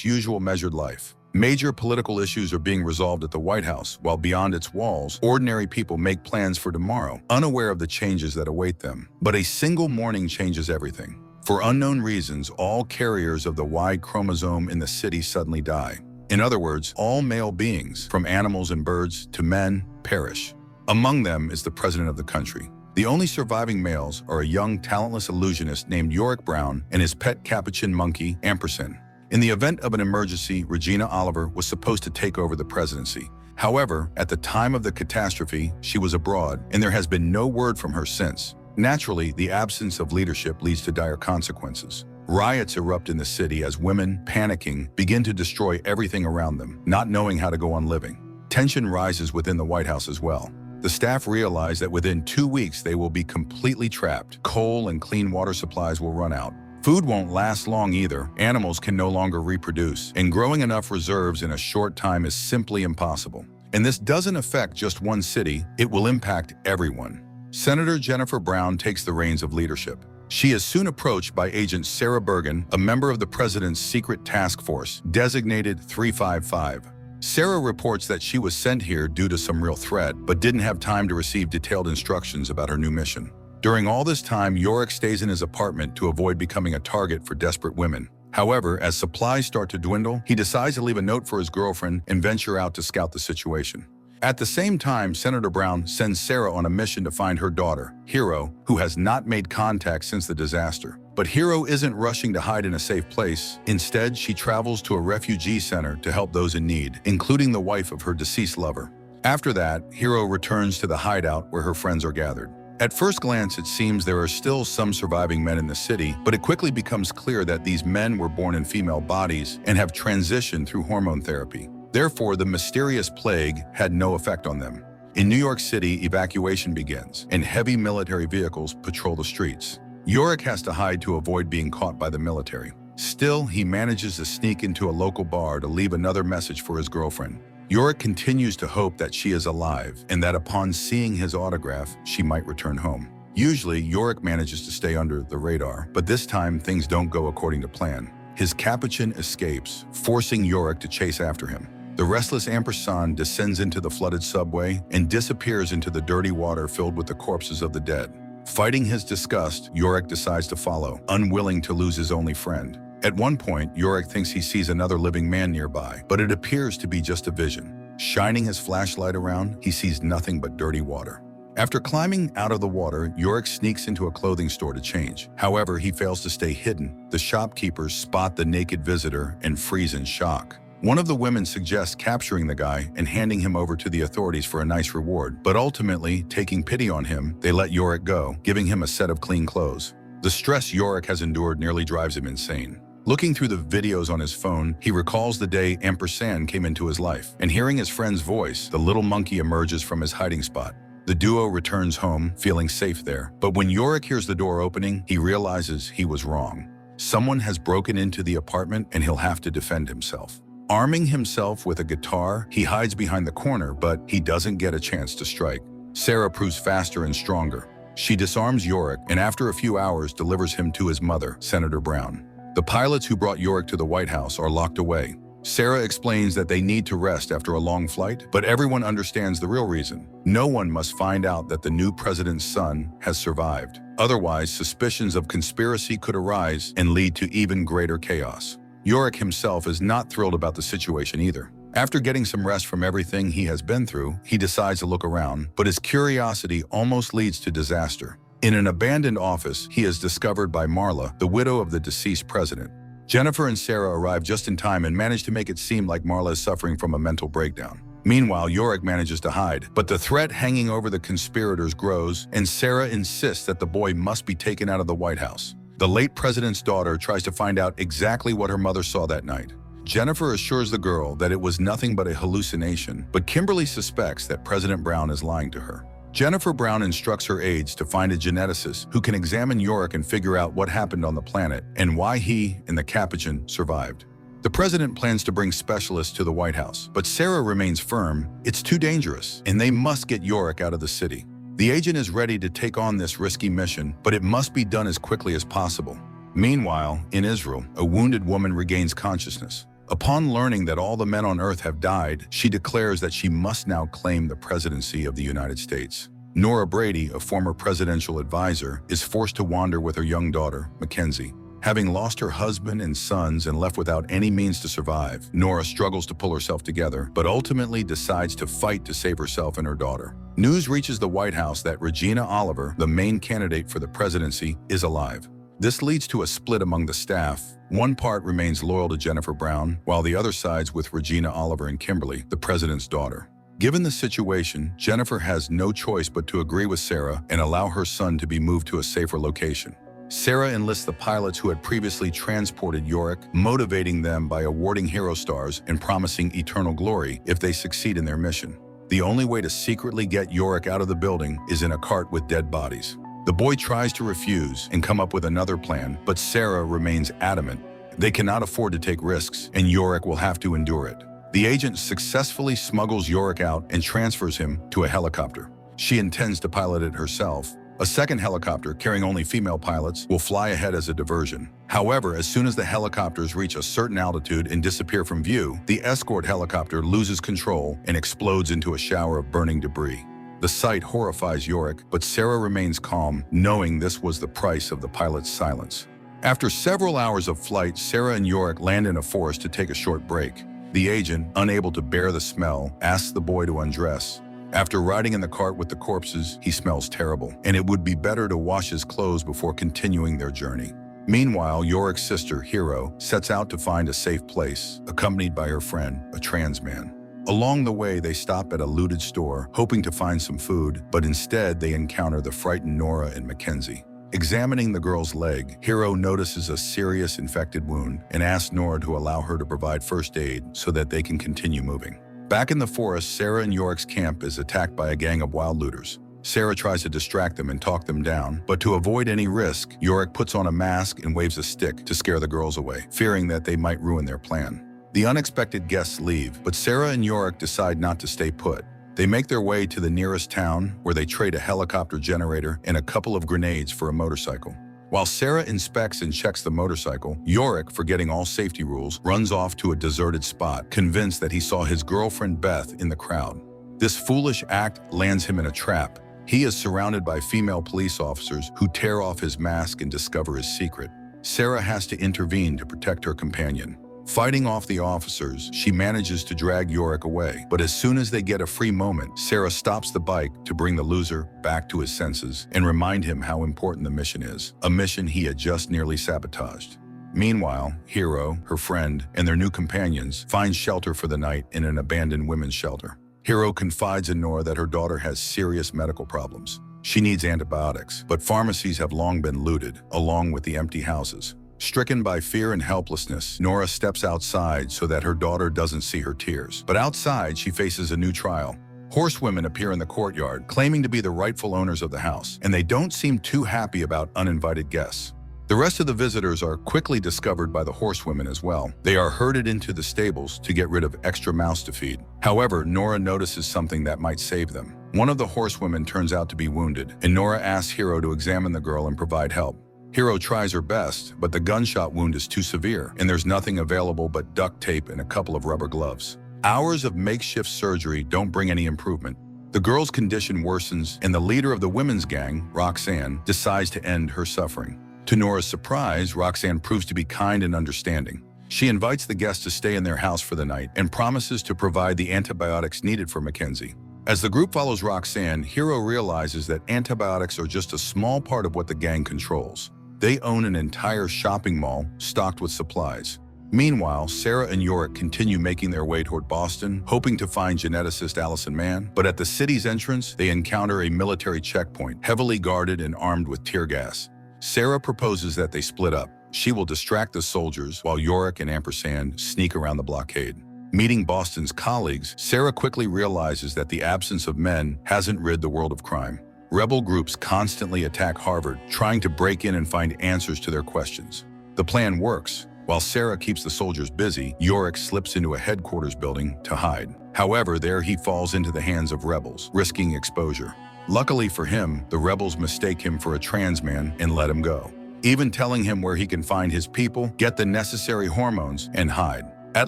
its usual measured life. Major political issues are being resolved at the White House, while beyond its walls, ordinary people make plans for tomorrow, unaware of the changes that await them. But a single morning changes everything. For unknown reasons, all carriers of the Y chromosome in the city suddenly die. In other words, all male beings, from animals and birds to men, perish. Among them is the president of the country. The only surviving males are a young, talentless illusionist named Yorick Brown and his pet capuchin monkey, Ampersand. In the event of an emergency, Regina Oliver was supposed to take over the presidency. However, at the time of the catastrophe, she was abroad, and there has been no word from her since. Naturally, the absence of leadership leads to dire consequences. Riots erupt in the city as women, panicking, begin to destroy everything around them, not knowing how to go on living. Tension rises within the White House as well. The staff realize that within 2 weeks they will be completely trapped. Coal and clean water supplies will run out. Food won't last long either. Animals can no longer reproduce, and growing enough reserves in a short time is simply impossible. And this doesn't affect just one city, it will impact everyone. Senator Jennifer Brown takes the reins of leadership. She is soon approached by Agent Sarah Bergen, a member of the president's secret task force, designated 355. Sarah reports that she was sent here due to some real threat, but didn't have time to receive detailed instructions about her new mission. During all this time, Yorick stays in his apartment to avoid becoming a target for desperate women. However, as supplies start to dwindle, he decides to leave a note for his girlfriend and venture out to scout the situation. At the same time, Senator Brown sends Sarah on a mission to find her daughter, Hero, who has not made contact since the disaster. But Hero isn't rushing to hide in a safe place. Instead, she travels to a refugee center to help those in need, including the wife of her deceased lover. After that, Hero returns to the hideout where her friends are gathered. At first glance, it seems there are still some surviving men in the city, but it quickly becomes clear that these men were born in female bodies and have transitioned through hormone therapy. Therefore, the mysterious plague had no effect on them. In New York City, evacuation begins, and heavy military vehicles patrol the streets. Yorick has to hide to avoid being caught by the military. Still, he manages to sneak into a local bar to leave another message for his girlfriend. Yorick continues to hope that she is alive and that upon seeing his autograph, she might return home. Usually, Yorick manages to stay under the radar, but this time things don't go according to plan. His capuchin escapes, forcing Yorick to chase after him. The restless Ampersand descends into the flooded subway and disappears into the dirty water filled with the corpses of the dead. Fighting his disgust, Yorick decides to follow, unwilling to lose his only friend. At one point, Yorick thinks he sees another living man nearby, but it appears to be just a vision. Shining his flashlight around, he sees nothing but dirty water. After climbing out of the water, Yorick sneaks into a clothing store to change. However, he fails to stay hidden. The shopkeepers spot the naked visitor and freeze in shock. One of the women suggests capturing the guy and handing him over to the authorities for a nice reward, but ultimately, taking pity on him, they let Yorick go, giving him a set of clean clothes. The stress Yorick has endured nearly drives him insane. Looking through the videos on his phone, he recalls the day Ampersand came into his life, and hearing his friend's voice, the little monkey emerges from his hiding spot. The duo returns home, feeling safe there, but when Yorick hears the door opening, he realizes he was wrong. Someone has broken into the apartment and he'll have to defend himself. Arming himself with a guitar, he hides behind the corner, but he doesn't get a chance to strike. Sarah proves faster and stronger. She disarms Yorick and after a few hours delivers him to his mother, Senator Brown. The pilots who brought Yorick to the White House are locked away. Sarah explains that they need to rest after a long flight, but everyone understands the real reason. No one must find out that the new president's son has survived. Otherwise, suspicions of conspiracy could arise and lead to even greater chaos. Yorick himself is not thrilled about the situation either. After getting some rest from everything he has been through, he decides to look around, but his curiosity almost leads to disaster. In an abandoned office, he is discovered by Marla, the widow of the deceased president. Jennifer and Sarah arrive just in time and manage to make it seem like Marla is suffering from a mental breakdown. Meanwhile, Yorick manages to hide, but the threat hanging over the conspirators grows, and Sarah insists that the boy must be taken out of the White House. The late president's daughter tries to find out exactly what her mother saw that night. Jennifer assures the girl that it was nothing but a hallucination, but Kimberly suspects that President Brown is lying to her. Jennifer Brown instructs her aides to find a geneticist who can examine Yorick and figure out what happened on the planet and why he and the capuchin survived. The president plans to bring specialists to the White House, but Sarah remains firm. It's too dangerous, and they must get Yorick out of the city. The agent is ready to take on this risky mission, but it must be done as quickly as possible. Meanwhile, in Israel, a wounded woman regains consciousness. Upon learning that all the men on Earth have died, she declares that she must now claim the presidency of the United States. Nora Brady, a former presidential advisor, is forced to wander with her young daughter, Mackenzie. Having lost her husband and sons and left without any means to survive, Nora struggles to pull herself together, but ultimately decides to fight to save herself and her daughter. News reaches the White House that Regina Oliver, the main candidate for the presidency, is alive. This leads to a split among the staff. One part remains loyal to Jennifer Brown, while the other sides with Regina Oliver and Kimberly, the president's daughter. Given the situation, Jennifer has no choice but to agree with Sarah and allow her son to be moved to a safer location. Sarah enlists the pilots who had previously transported Yorick, motivating them by awarding hero stars and promising eternal glory if they succeed in their mission. The only way to secretly get Yorick out of the building is in a cart with dead bodies. The boy tries to refuse and come up with another plan, but Sarah remains adamant. They cannot afford to take risks, and Yorick will have to endure it. The agent successfully smuggles Yorick out and transfers him to a helicopter. She intends to pilot it herself. A second helicopter, carrying only female pilots, will fly ahead as a diversion. However, as soon as the helicopters reach a certain altitude and disappear from view, the escort helicopter loses control and explodes into a shower of burning debris. The sight horrifies Yorick, but Sarah remains calm, knowing this was the price of the pilot's silence. After several hours of flight, Sarah and Yorick land in a forest to take a short break. The agent, unable to bear the smell, asks the boy to undress. After riding in the cart with the corpses, he smells terrible, and it would be better to wash his clothes before continuing their journey. Meanwhile, Yorick's sister, Hero, sets out to find a safe place, accompanied by her friend, a trans man. Along the way, they stop at a looted store, hoping to find some food, but instead they encounter the frightened Nora and Mackenzie. Examining the girl's leg, Hero notices a serious infected wound and asks Nora to allow her to provide first aid so that they can continue moving. Back in the forest, Sarah and Yorick's camp is attacked by a gang of wild looters. Sarah tries to distract them and talk them down, but to avoid any risk, Yorick puts on a mask and waves a stick to scare the girls away, fearing that they might ruin their plan. The unexpected guests leave, but Sarah and Yorick decide not to stay put. They make their way to the nearest town, where they trade a helicopter generator and a couple of grenades for a motorcycle. While Sarah inspects and checks the motorcycle, Yorick, forgetting all safety rules, runs off to a deserted spot, convinced that he saw his girlfriend Beth in the crowd. This foolish act lands him in a trap. He is surrounded by female police officers who tear off his mask and discover his secret. Sarah has to intervene to protect her companion. Fighting off the officers, she manages to drag Yorick away, but as soon as they get a free moment, Sarah stops the bike to bring the loser back to his senses and remind him how important the mission is, a mission he had just nearly sabotaged. Meanwhile, Hero, her friend, and their new companions find shelter for the night in an abandoned women's shelter. Hero confides in Nora that her daughter has serious medical problems. She needs antibiotics, but pharmacies have long been looted, along with the empty houses. Stricken by fear and helplessness, Nora steps outside so that her daughter doesn't see her tears. But outside, she faces a new trial. Horsewomen appear in the courtyard, claiming to be the rightful owners of the house, and they don't seem too happy about uninvited guests. The rest of the visitors are quickly discovered by the horsewomen as well. They are herded into the stables to get rid of extra mouths to feed. However, Nora notices something that might save them. One of the horsewomen turns out to be wounded, and Nora asks Hero to examine the girl and provide help. Hero tries her best, but the gunshot wound is too severe, and there's nothing available but duct tape and a couple of rubber gloves. Hours of makeshift surgery don't bring any improvement. The girl's condition worsens, and the leader of the women's gang, Roxanne, decides to end her suffering. To Nora's surprise, Roxanne proves to be kind and understanding. She invites the guests to stay in their house for the night and promises to provide the antibiotics needed for Mackenzie. As the group follows Roxanne, Hero realizes that antibiotics are just a small part of what the gang controls. They own an entire shopping mall stocked with supplies. Meanwhile, Sarah and Yorick continue making their way toward Boston, hoping to find geneticist Allison Mann, but at the city's entrance, they encounter a military checkpoint, heavily guarded and armed with tear gas. Sarah proposes that they split up. She will distract the soldiers while Yorick and Ampersand sneak around the blockade. Meeting Boston's colleagues, Sarah quickly realizes that the absence of men hasn't rid the world of crime. Rebel groups constantly attack Harvard, trying to break in and find answers to their questions. The plan works. While Sarah keeps the soldiers busy, Yorick slips into a headquarters building to hide. However, there he falls into the hands of rebels, risking exposure. Luckily for him, the rebels mistake him for a trans man and let him go, even telling him where he can find his people, get the necessary hormones, and hide. At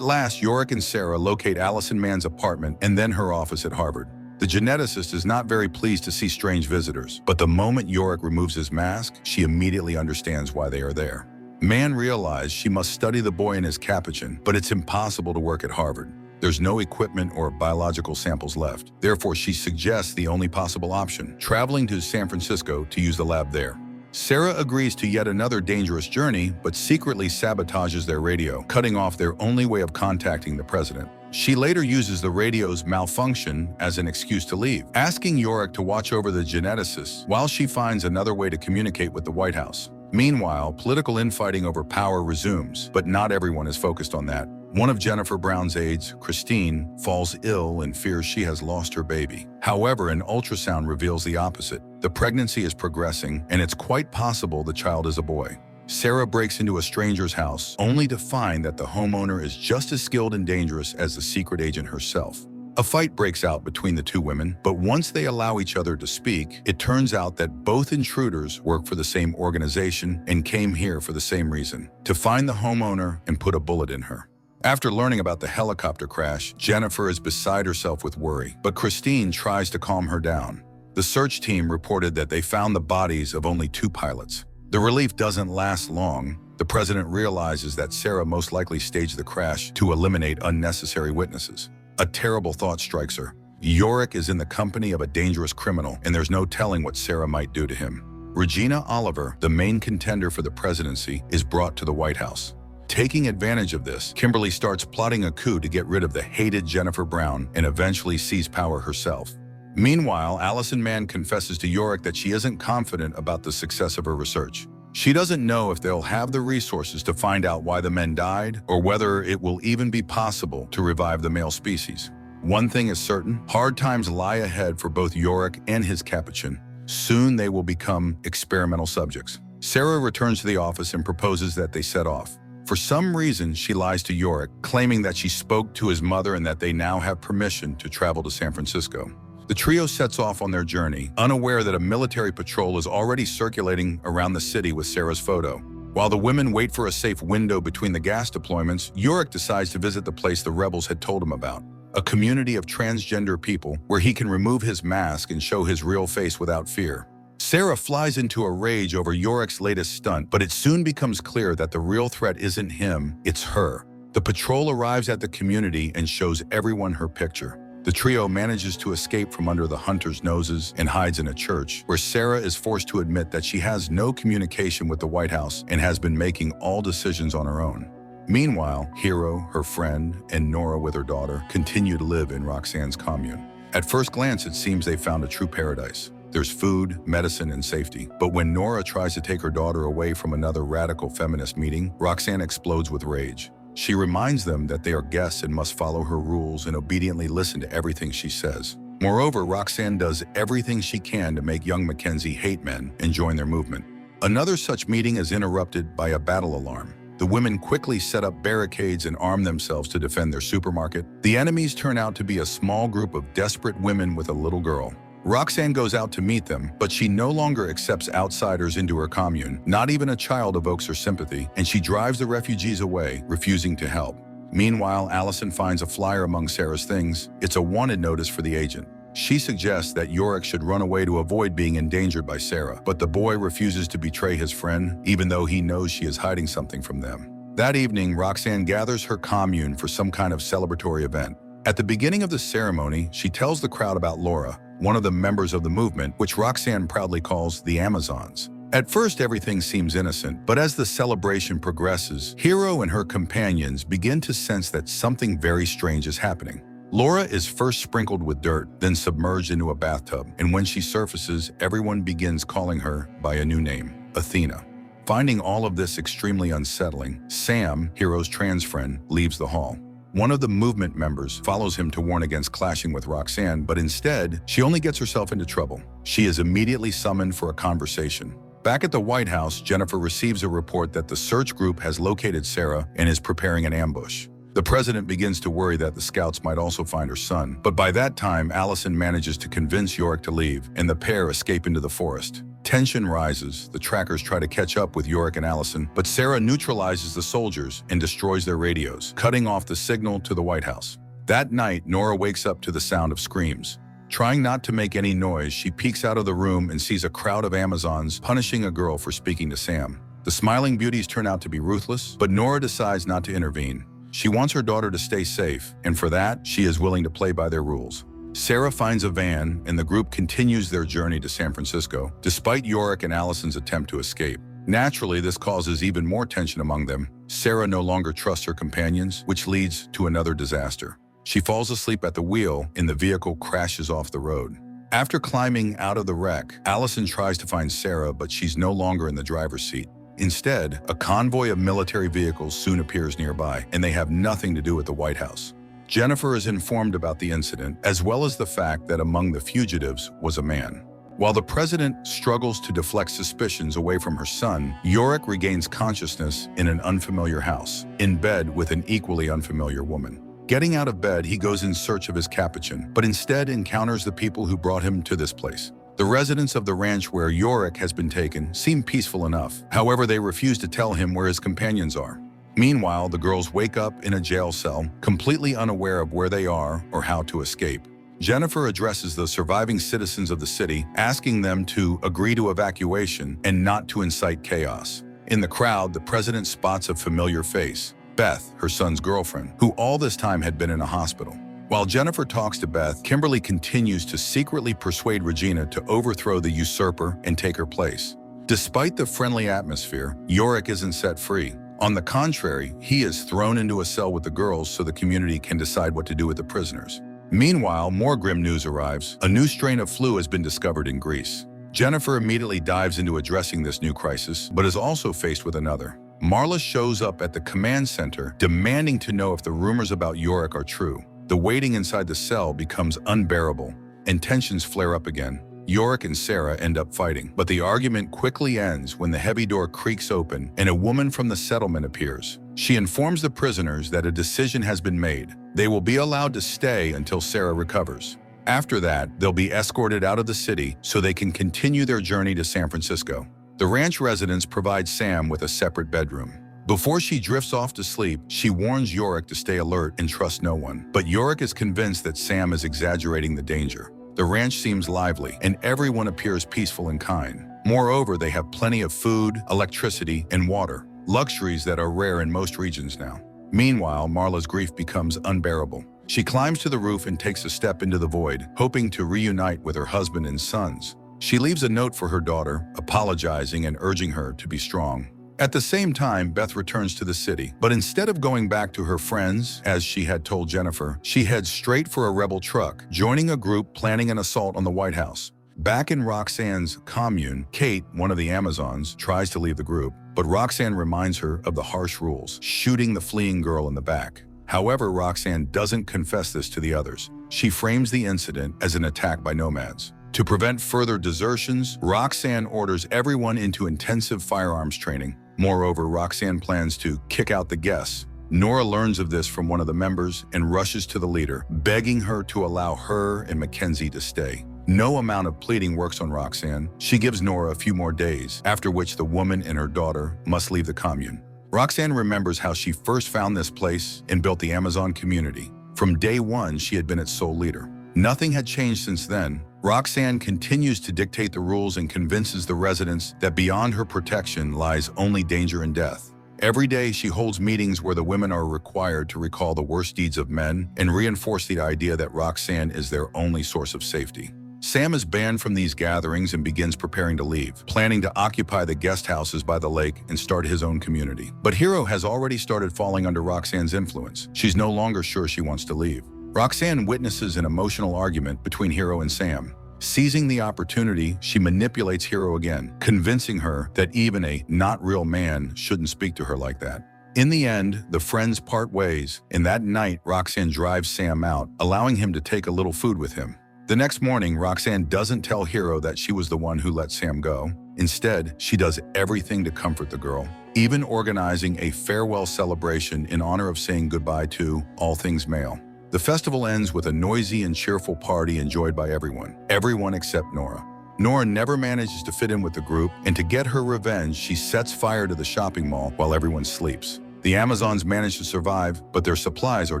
last, Yorick and Sarah locate Allison Mann's apartment and then her office at Harvard. The geneticist is not very pleased to see strange visitors, but the moment Yorick removes his mask, she immediately understands why they are there. Mann realized she must study the boy and his capuchin, but it's impossible to work at Harvard. There's no equipment or biological samples left. Therefore, she suggests the only possible option, traveling to San Francisco to use the lab there. Sarah agrees to yet another dangerous journey, but secretly sabotages their radio, cutting off their only way of contacting the president. She later uses the radio's malfunction as an excuse to leave, asking Yorick to watch over the geneticist while she finds another way to communicate with the White House. Meanwhile, political infighting over power resumes, but not everyone is focused on that. One of Jennifer Brown's aides, Christine, falls ill and fears she has lost her baby. However, an ultrasound reveals the opposite. The pregnancy is progressing, and it's quite possible the child is a boy. Sarah breaks into a stranger's house, only to find that the homeowner is just as skilled and dangerous as the secret agent herself. A fight breaks out between the two women, but once they allow each other to speak, it turns out that both intruders work for the same organization and came here for the same reason: to find the homeowner and put a bullet in her. After learning about the helicopter crash, Jennifer is beside herself with worry, but Christine tries to calm her down. The search team reported that they found the bodies of only 2 pilots. The relief doesn't last long. The president realizes that Sarah most likely staged the crash to eliminate unnecessary witnesses. A terrible thought strikes her. Yorick is in the company of a dangerous criminal, and there's no telling what Sarah might do to him. Regina Oliver, the main contender for the presidency, is brought to the White House. Taking advantage of this, Kimberly starts plotting a coup to get rid of the hated Jennifer Brown and eventually seize power herself. Meanwhile, Allison Mann confesses to Yorick that she isn't confident about the success of her research. She doesn't know if they'll have the resources to find out why the men died or whether it will even be possible to revive the male species. One thing is certain: hard times lie ahead for both Yorick and his capuchin. Soon they will become experimental subjects. Sarah returns to the office and proposes that they set off. For some reason, she lies to Yorick, claiming that she spoke to his mother and that they now have permission to travel to San Francisco. The trio sets off on their journey, unaware that a military patrol is already circulating around the city with Sarah's photo. While the women wait for a safe window between the gas deployments, Yorick decides to visit the place the rebels had told him about, a community of transgender people where he can remove his mask and show his real face without fear. Sarah flies into a rage over Yorick's latest stunt, but it soon becomes clear that the real threat isn't him, it's her. The patrol arrives at the community and shows everyone her picture. The trio manages to escape from under the hunters' noses and hides in a church, where Sarah is forced to admit that she has no communication with the White House and has been making all decisions on her own. Meanwhile, Hero, her friend, and Nora with her daughter continue to live in Roxanne's commune. At first glance, it seems they found a true paradise. There's food, medicine, and safety. But when Nora tries to take her daughter away from another radical feminist meeting, Roxanne explodes with rage. She reminds them that they are guests and must follow her rules and obediently listen to everything she says. Moreover, Roxanne does everything she can to make young Mackenzie hate men and join their movement. Another such meeting is interrupted by a battle alarm. The women quickly set up barricades and arm themselves to defend their supermarket. The enemies turn out to be a small group of desperate women with a little girl. Roxanne goes out to meet them, but she no longer accepts outsiders into her commune. Not even a child evokes her sympathy, and she drives the refugees away, refusing to help. Meanwhile, Allison finds a flyer among Sarah's things. It's a wanted notice for the agent. She suggests that Yorick should run away to avoid being endangered by Sarah, but the boy refuses to betray his friend, even though he knows she is hiding something from them. That evening, Roxanne gathers her commune for some kind of celebratory event. At the beginning of the ceremony, she tells the crowd about Laura, one of the members of the movement, which Roxanne proudly calls the Amazons. At first, everything seems innocent, but as the celebration progresses, Hero and her companions begin to sense that something very strange is happening. Laura is first sprinkled with dirt, then submerged into a bathtub, and when she surfaces, everyone begins calling her by a new name, Athena. Finding all of this extremely unsettling, Sam, Hero's trans friend, leaves the hall. One of the movement members follows him to warn against clashing with Roxanne, but instead, she only gets herself into trouble. She is immediately summoned for a conversation. Back at the White House, Jennifer receives a report that the search group has located Sarah and is preparing an ambush. The president begins to worry that the scouts might also find her son, but by that time, Allison manages to convince Yorick to leave, and the pair escape into the forest. Tension rises. The trackers try to catch up with Yorick and Allison, but Sarah neutralizes the soldiers and destroys their radios, cutting off the signal to the White House. That night, Nora wakes up to the sound of screams. Trying not to make any noise, she peeks out of the room and sees a crowd of Amazons punishing a girl for speaking to Sam. The smiling beauties turn out to be ruthless, but Nora decides not to intervene. She wants her daughter to stay safe, and for that, she is willing to play by their rules. Sarah finds a van, and the group continues their journey to San Francisco, despite Yorick and Allison's attempt to escape. Naturally, this causes even more tension among them. Sarah no longer trusts her companions, which leads to another disaster. She falls asleep at the wheel, and the vehicle crashes off the road. After climbing out of the wreck, Allison tries to find Sarah, but she's no longer in the driver's seat. Instead, a convoy of military vehicles soon appears nearby, and they have nothing to do with the White House. Jennifer is informed about the incident, as well as the fact that among the fugitives was a man. While the president struggles to deflect suspicions away from her son, Yorick regains consciousness in an unfamiliar house, in bed with an equally unfamiliar woman. Getting out of bed, he goes in search of his capuchin, but instead encounters the people who brought him to this place. The residents of the ranch where Yorick has been taken seem peaceful enough. However, they refuse to tell him where his companions are. Meanwhile, the girls wake up in a jail cell, completely unaware of where they are or how to escape. Jennifer addresses the surviving citizens of the city, asking them to agree to evacuation and not to incite chaos. In the crowd, the president spots a familiar face, Beth, her son's girlfriend, who all this time had been in a hospital. While Jennifer talks to Beth, Kimberly continues to secretly persuade Regina to overthrow the usurper and take her place. Despite the friendly atmosphere, Yorick isn't set free. On the contrary, he is thrown into a cell with the girls so the community can decide what to do with the prisoners. Meanwhile, more grim news arrives. A new strain of flu has been discovered in Greece. Jennifer immediately dives into addressing this new crisis, but is also faced with another. Marla shows up at the command center, demanding to know if the rumors about Yorick are true. The waiting inside the cell becomes unbearable, and tensions flare up again. Yorick and Sarah end up fighting, but the argument quickly ends when the heavy door creaks open and a woman from the settlement appears. She informs the prisoners that a decision has been made. They will be allowed to stay until Sarah recovers. After that, they'll be escorted out of the city so they can continue their journey to San Francisco. The ranch residents provide Sam with a separate bedroom. Before she drifts off to sleep, she warns Yorick to stay alert and trust no one. But Yorick is convinced that Sam is exaggerating the danger. The ranch seems lively, and everyone appears peaceful and kind. Moreover, they have plenty of food, electricity, and water, luxuries that are rare in most regions now. Meanwhile, Marla's grief becomes unbearable. She climbs to the roof and takes a step into the void, hoping to reunite with her husband and sons. She leaves a note for her daughter, apologizing and urging her to be strong. At the same time, Beth returns to the city, but instead of going back to her friends, as she had told Jennifer, she heads straight for a rebel truck, joining a group planning an assault on the White House. Back in Roxanne's commune, Kate, one of the Amazons, tries to leave the group, but Roxanne reminds her of the harsh rules, shooting the fleeing girl in the back. However, Roxanne doesn't confess this to the others. She frames the incident as an attack by nomads. To prevent further desertions, Roxanne orders everyone into intensive firearms training. Moreover, Roxanne plans to kick out the guests. Nora learns of this from one of the members and rushes to the leader, begging her to allow her and Mackenzie to stay. No amount of pleading works on Roxanne. She gives Nora a few more days, after which the woman and her daughter must leave the commune. Roxanne remembers how she first found this place and built the Amazon community. From day one, she had been its sole leader. Nothing had changed since then. Roxanne continues to dictate the rules and convinces the residents that beyond her protection lies only danger and death. Every day, she holds meetings where the women are required to recall the worst deeds of men and reinforce the idea that Roxanne is their only source of safety. Sam is banned from these gatherings and begins preparing to leave, planning to occupy the guest houses by the lake and start his own community. But Hero has already started falling under Roxanne's influence. She's no longer sure she wants to leave. Roxanne witnesses an emotional argument between Hero and Sam. Seizing the opportunity, she manipulates Hero again, convincing her that even a not-real man shouldn't speak to her like that. In the end, the friends part ways, and that night, Roxanne drives Sam out, allowing him to take a little food with him. The next morning, Roxanne doesn't tell Hero that she was the one who let Sam go. Instead, she does everything to comfort the girl, even organizing a farewell celebration in honor of saying goodbye to all things male. The festival ends with a noisy and cheerful party enjoyed by everyone except Nora. Nora never manages to fit in with the group, and to get her revenge, she sets fire to the shopping mall while everyone sleeps. The Amazons manage to survive, but their supplies are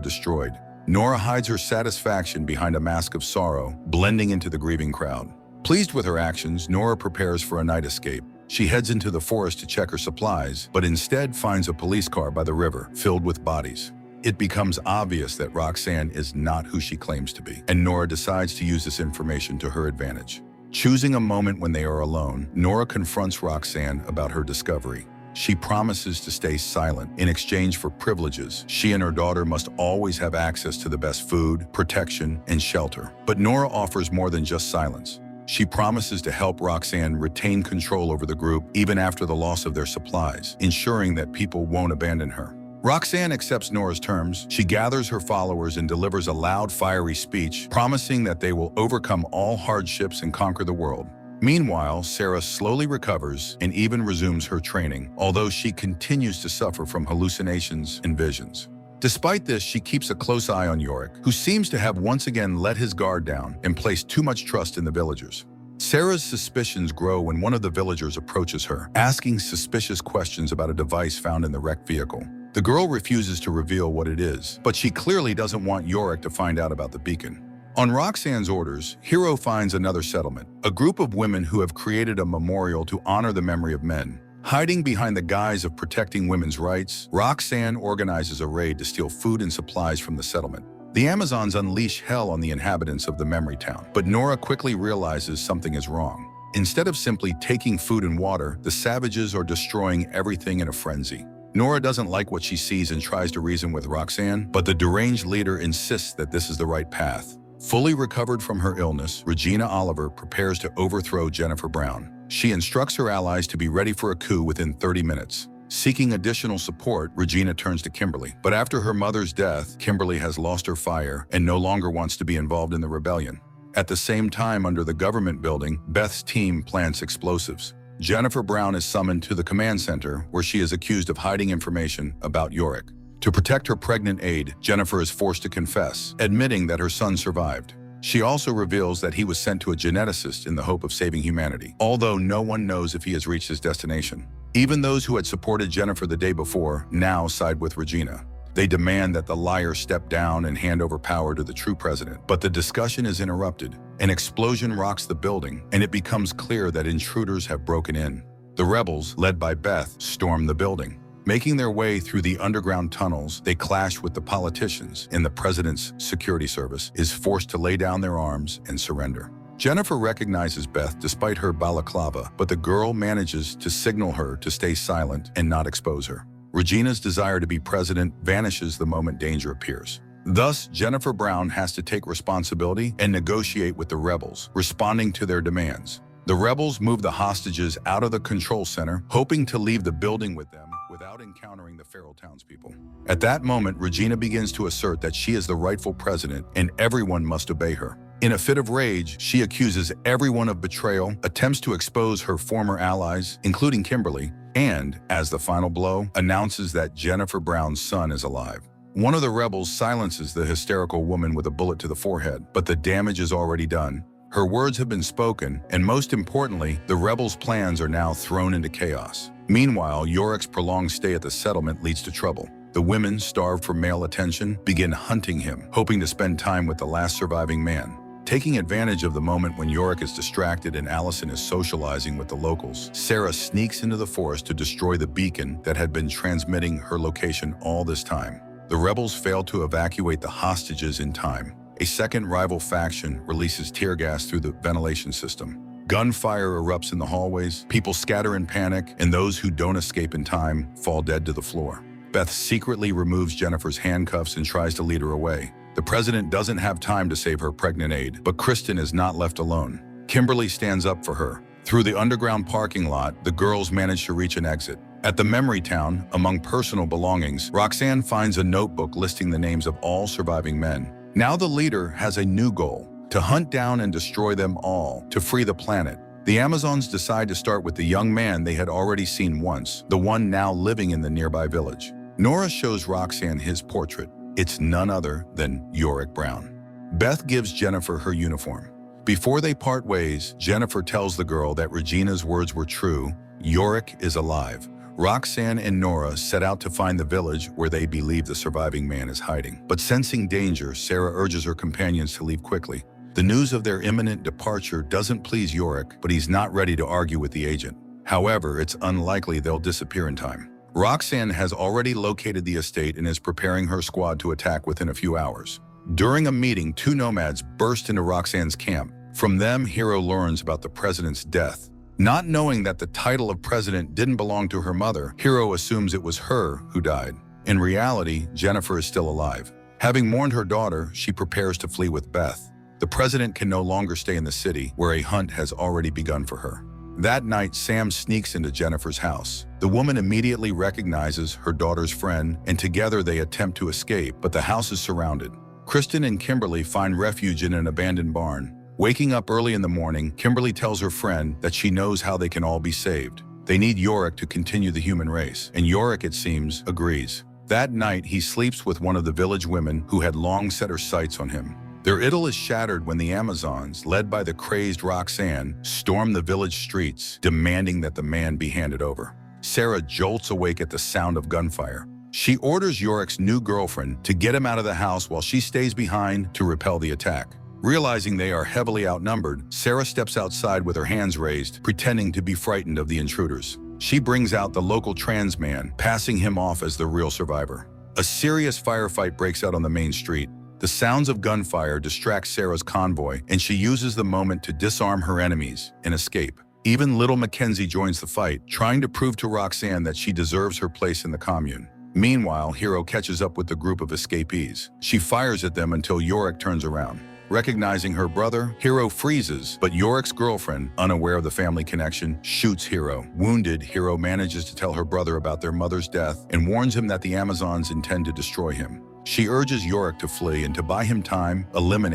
destroyed. Nora hides her satisfaction behind a mask of sorrow, blending into the grieving crowd. Pleased with her actions, Nora prepares for a night escape. She heads into the forest to check her supplies, but instead finds a police car by the river, filled with bodies. It becomes obvious that Roxanne is not who she claims to be, and Nora decides to use this information to her advantage. Choosing a moment when they are alone, Nora confronts Roxanne about her discovery. She promises to stay silent. In exchange for privileges, she and her daughter must always have access to the best food, protection, and shelter. But Nora offers more than just silence. She promises to help Roxanne retain control over the group even after the loss of their supplies, ensuring that people won't abandon her. Roxanne accepts Nora's terms. She gathers her followers and delivers a loud, fiery speech, promising that they will overcome all hardships and conquer the world. Meanwhile, Sarah slowly recovers and even resumes her training, although she continues to suffer from hallucinations and visions. Despite this, she keeps a close eye on Yorick, who seems to have once again let his guard down and placed too much trust in the villagers. Sarah's suspicions grow when one of the villagers approaches her, asking suspicious questions about a device found in the wrecked vehicle. The girl refuses to reveal what it is, but she clearly doesn't want Yorick to find out about the beacon. On Roxanne's orders, Hero finds another settlement, a group of women who have created a memorial to honor the memory of men. Hiding behind the guise of protecting women's rights, Roxanne organizes a raid to steal food and supplies from the settlement. The Amazons unleash hell on the inhabitants of the memory town, but Nora quickly realizes something is wrong. Instead of simply taking food and water, the savages are destroying everything in a frenzy. Nora doesn't like what she sees and tries to reason with Roxanne, but the deranged leader insists that this is the right path. Fully recovered from her illness, Regina Oliver prepares to overthrow Jennifer Brown. She instructs her allies to be ready for a coup within 30 minutes. Seeking additional support, Regina turns to Kimberly. But after her mother's death, Kimberly has lost her fire and no longer wants to be involved in the rebellion. At the same time, under the government building, Beth's team plants explosives. Jennifer Brown is summoned to the command center, where she is accused of hiding information about Yorick. To protect her pregnant aide, Jennifer is forced to confess, admitting that her son survived. She also reveals that he was sent to a geneticist in the hope of saving humanity, although no one knows if he has reached his destination. Even those who had supported Jennifer the day before now side with Regina. They demand that the liar step down and hand over power to the true president. But the discussion is interrupted. An explosion rocks the building, and it becomes clear that intruders have broken in. The rebels, led by Beth, storm the building. Making their way through the underground tunnels, they clash with the politicians, and the president's security service is forced to lay down their arms and surrender. Jennifer recognizes Beth despite her balaclava, but the girl manages to signal her to stay silent and not expose her. Regina's desire to be president vanishes the moment danger appears. Thus, Jennifer Brown has to take responsibility and negotiate with the rebels, responding to their demands. The rebels move the hostages out of the control center, hoping to leave the building with them without encountering the feral townspeople. At that moment, Regina begins to assert that she is the rightful president and everyone must obey her. In a fit of rage, she accuses everyone of betrayal, attempts to expose her former allies, including Kimberly, and, as the final blow, announces that Jennifer Brown's son is alive. One of the rebels silences the hysterical woman with a bullet to the forehead, but the damage is already done. Her words have been spoken, and most importantly, the rebels' plans are now thrown into chaos. Meanwhile, Yorick's prolonged stay at the settlement leads to trouble. The women, starved for male attention, begin hunting him, hoping to spend time with the last surviving man. Taking advantage of the moment when Yorick is distracted and Allison is socializing with the locals, Sarah sneaks into the forest to destroy the beacon that had been transmitting her location all this time. The rebels fail to evacuate the hostages in time. A second rival faction releases tear gas through the ventilation system. Gunfire erupts in the hallways, people scatter in panic, and those who don't escape in time fall dead to the floor. Beth secretly removes Jennifer's handcuffs and tries to lead her away. The president doesn't have time to save her pregnant aide, but Kristen is not left alone. Kimberly stands up for her. Through the underground parking lot, the girls manage to reach an exit. At the memory town, among personal belongings, Roxanne finds a notebook listing the names of all surviving men. Now the leader has a new goal: to hunt down and destroy them all, to free the planet. The Amazons decide to start with the young man they had already seen once, the one now living in the nearby village. Nora shows Roxanne his portrait. It's none other than Yorick Brown. Beth gives Jennifer her uniform. Before they part ways, Jennifer tells the girl that Regina's words were true. Yorick is alive. Roxanne and Nora set out to find the village where they believe the surviving man is hiding. But sensing danger, Sarah urges her companions to leave quickly. The news of their imminent departure doesn't please Yorick, but he's not ready to argue with the agent. However, it's unlikely they'll disappear in time. Roxanne has already located the estate and is preparing her squad to attack within a few hours. During a meeting, two nomads burst into Roxanne's camp. From them, Hero learns about the president's death. Not knowing that the title of president didn't belong to her mother, Hero assumes it was her who died. In reality, Jennifer is still alive. Having mourned her daughter, she prepares to flee with Beth. The president can no longer stay in the city, where a hunt has already begun for her. That night, Sam sneaks into Jennifer's house. The woman immediately recognizes her daughter's friend, and together they attempt to escape, but the house is surrounded. Kristen and Kimberly find refuge in an abandoned barn. Waking up early in the morning, Kimberly tells her friend that she knows how they can all be saved. They need Yorick to continue the human race, and Yorick, it seems, agrees. That night, he sleeps with one of the village women who had long set her sights on him. Their idyll is shattered when the Amazons, led by the crazed Roxanne, storm the village streets, demanding that the man be handed over. Sarah jolts awake at the sound of gunfire. She orders Yorick's new girlfriend to get him out of the house while she stays behind to repel the attack. Realizing they are heavily outnumbered, Sarah steps outside with her hands raised, pretending to be frightened of the intruders. She brings out the local trans man, passing him off as the real survivor. A serious firefight breaks out on the main street. The sounds of gunfire distract Sarah's convoy, and she uses the moment to disarm her enemies and escape. Even little Mackenzie joins the fight, trying to prove to Roxanne that she deserves her place in the commune. Meanwhile, Hero catches up with the group of escapees. She fires at them until Yorick turns around. Recognizing her brother, Hero freezes, but Yorick's girlfriend, unaware of the family connection, shoots Hero. Wounded, Hero manages to tell her brother about their mother's death and warns him that the Amazons intend to destroy him. She urges Yorick to flee and to buy him time, eliminate